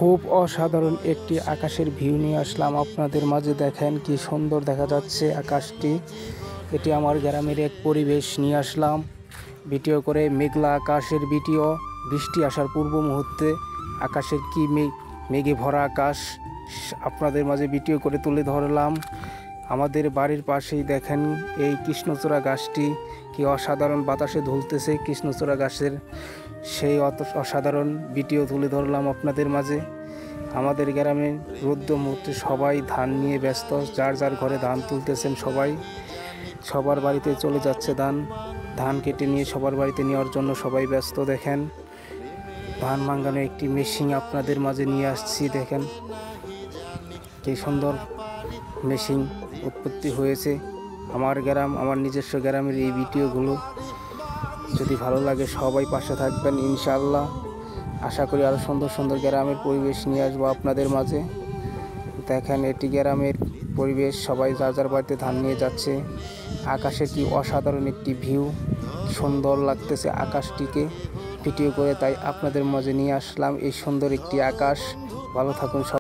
খুব অসাধারণ একটি আকাশের ভিউ নিয়ে আসলাম আপনাদের মাঝে। দেখেন কি সুন্দর দেখা যাচ্ছে আকাশটি। এটি আমার গ্রামের এক পরিবেশ নিয়ে আসলাম ভিডিও করে। মেঘলা আকাশের ভিডিও, বৃষ্টি আসার পূর্ব মুহূর্তে আকাশের কি মেঘে ভরা আকাশ আপনাদের মাঝে ভিডিও করে তুলে ধরলাম। আমাদের বাড়ির পাশেই দেখেন এই কৃষ্ণচূড়া গাছটি কি অসাধারণ বাতাসে ঝুলতেছে। কৃষ্ণচূড়া গাছের সেই অসাধারণ ভিডিও তুলে ধরলাম আপনাদের মাঝে। আমাদের গ্রামে রৌদ্র মুহূর্তে সবাই ধান নিয়ে ব্যস্ত, যার যার ঘরে ধান তুলতেছেন। সবার বাড়িতে চলে যাচ্ছে ধান কেটে নিয়ে সবার বাড়িতে নেওয়ার জন্য সবাই ব্যস্ত। দেখেন ধান ভাঙানো একটি মেশিন আপনাদের মাঝে নিয়ে আসছি। দেখেন কি সুন্দর মেশিন উৎপত্তি হয়েছে। আমার নিজস্ব গ্রামের এই ভিডিওগুলো যদি ভালো লাগে সবাই পাশে থাকবেন ইনশাআল্লাহ। আশা করি আরও সুন্দর সুন্দর গ্রামের পরিবেশ নিয়ে আসবো আপনাদের মাঝে। দেখেন এটি গ্রামের পরিবেশ, সবাই যার যার বাড়িতে ধান নিয়ে যাচ্ছে। আকাশের কি অসাধারণ একটি ভিউ, সুন্দর লাগতেছে আকাশটিকে ভিডিও করে, তাই আপনাদের মাঝে নিয়ে আসলাম এই সুন্দর একটি আকাশ। ভালো থাকুন সবাই।